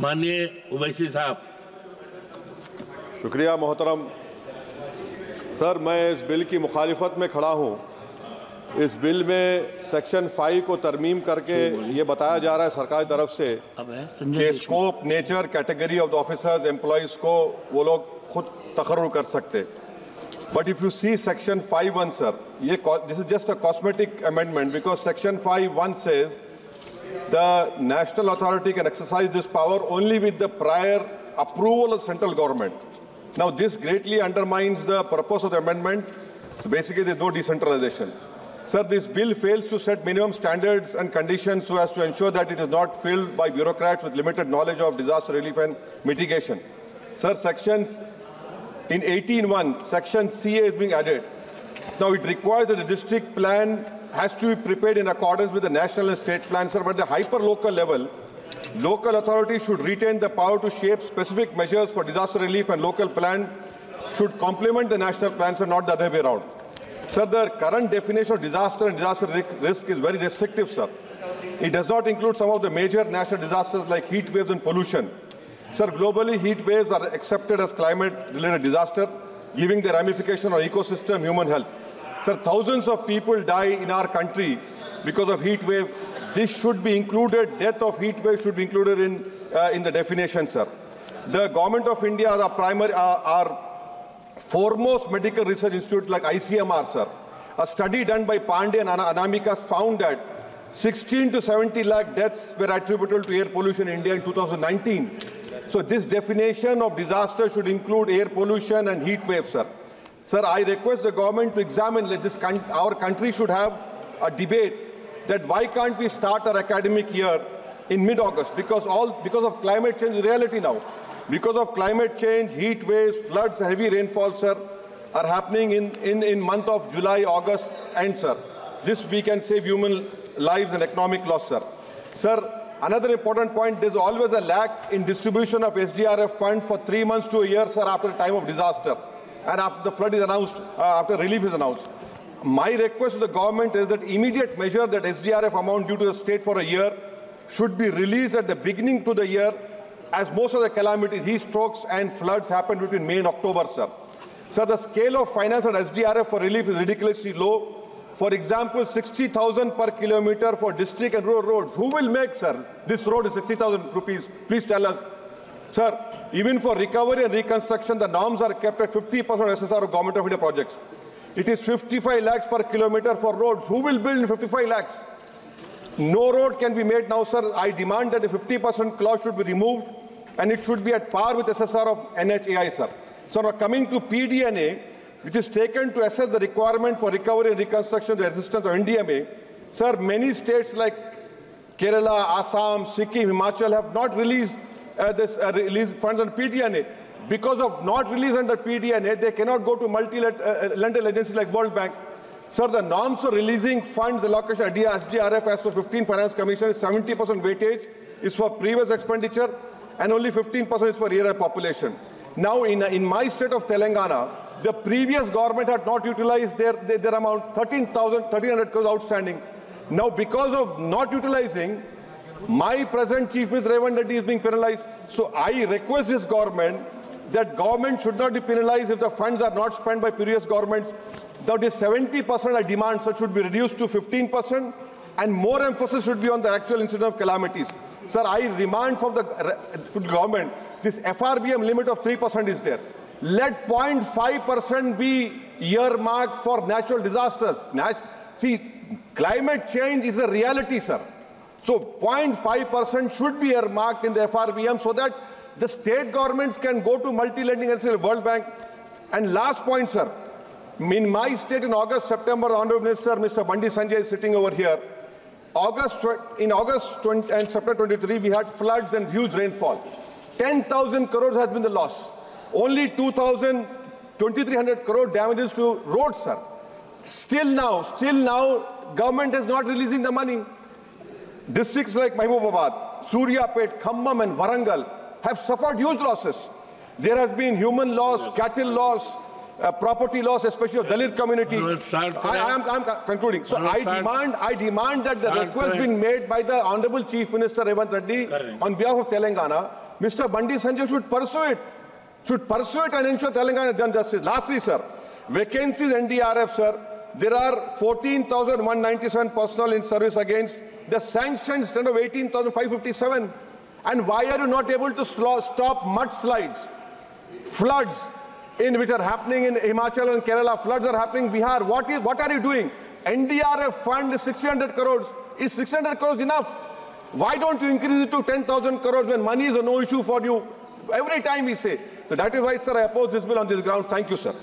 माननीय ओवैसी साहब। शुक्रिया मोहतरम सर, मैं इस बिल की मुखालिफत में खड़ा हूँ। इस बिल में सेक्शन 5 को तरमीम करके ये बताया जा रहा है सरकार की तरफ से कि scope, nature, category of the officers, employees को वो लोग खुद तकर्रुर कर सकते। But if you see section 5(1) sir, ये this is just a cosmetic amendment because section 5(1) says the national authority can exercise this power only with the prior approval of central government. Now, this greatly undermines the purpose of the amendment. So basically, there is no decentralization. Sir, this bill fails to set minimum standards and conditions so as to ensure that it is not filled by bureaucrats with limited knowledge of disaster relief and mitigation. Sir, in 18(1), section CA is being added. Now, it requires that the district plan has to be prepared in accordance with the national and state plans, sir, but at the hyper-local level, local authorities should retain the power to shape specific measures for disaster relief, and local plan should complement the national plans and not the other way around. Sir, the current definition of disaster and disaster risk is very restrictive, sir. It does not include some of the major national disasters like heat waves and pollution. Sir, globally, heat waves are accepted as climate-related disaster, giving the ramification on ecosystem, human health. Sir, thousands of people die in our country because of heat wave. This should be included. Death of heat wave should be included in the definition, sir. The government of India, our foremost medical research institute like ICMR, sir. A study done by Pandey and Anamika found that 16 to 70 lakh deaths were attributable to air pollution in India in 2019. So this definition of disaster should include air pollution and heat waves, sir. Sir, I request the government to examine this. Our country should have a debate that why can't we start our academic year in mid-August? Because of climate change is reality now. Because of climate change, heat waves, floods, heavy rainfall, sir, are happening in month of July, August, and sir, this we can save human lives and economic loss, sir. Sir, another important point: there's always a lack in distribution of SDRF funds for 3 months to a year, sir, after the time of disaster. And after the flood is announced, after relief is announced. My request to the government is that immediate measure that SDRF amount due to the state for a year should be released at the beginning to the year, as most of the calamities, heat strokes and floods happen between May and October, sir. Sir, the scale of finance at SDRF for relief is ridiculously low. For example, 60,000 per kilometer for district and rural roads. Who will make, sir? This road is 60,000 rupees. Please tell us. Sir, even for recovery and reconstruction, the norms are kept at 50% SSR of Government of India projects. It is 55 lakhs per kilometer for roads. Who will build 55 lakhs? No road can be made now, sir. I demand that the 50% clause should be removed and it should be at par with SSR of NHAI, sir. So now coming to PDNA, which is taken to assess the requirement for recovery and reconstruction, the existence of NDMA, sir, many states like Kerala, Assam, Sikkim, Himachal have not released release funds on PDNA. Because of not release under PDNA, they cannot go to multi-lateral agencies like World Bank. Sir, the norms for releasing funds allocation at diya SDRF as per 15 Finance Commission is 70% weightage is for previous expenditure and only 15% is for year population. Now, in my state of Telangana, the previous government had not utilized their amount, 1,300 crores outstanding. Now, because of not utilizing, my present Chief Minister Revan Reddy is being penalized. So I request this government that government should not be penalized if the funds are not spent by previous governments. That is 70% I demand, so it should be reduced to 15%, and more emphasis should be on the actual incident of calamities. Sir, I demand from the government, this FRBM limit of 3% is there. Let 0.5% be earmarked for natural disasters. See, climate change is a reality, sir. So 0.5% should be earmarked in the FRBM so that the state governments can go to multi-lending and say World Bank. And last point, sir. In my state in August, September, the Honorable Minister, Mr. Bandi Sanjay is sitting over here. In August and September 23, we had floods and huge rainfall. 10,000 crores has been the loss. Only 2,300 crore damages to roads, sir. Still now, government is not releasing the money. Districts like Mahbubabad, Suryapet, Khammam and Warangal have suffered huge losses. There has been human loss, cattle loss, property laws, especially of Dalit community. I am concluding. So I demand that the request being made by the Honorable Chief Minister Revanth Reddy on behalf of Telangana, Mr. Bandi Sanjay should pursue it. And ensure Telangana is done justice. Lastly, sir, vacancies NDRF, sir. There are 14,197 personnel in service against the sanctioned strength of 18,557. And why are you not able to stop mudslides, floods, which are happening in Himachal and Kerala? Floods are happening in Bihar. What are you doing? NDRF fund is 600 crores. Is 600 crores enough? Why don't you increase it to 10,000 crores when money is a no issue for you? Every time we say. So that is why, sir, I oppose this bill on this ground. Thank you, sir.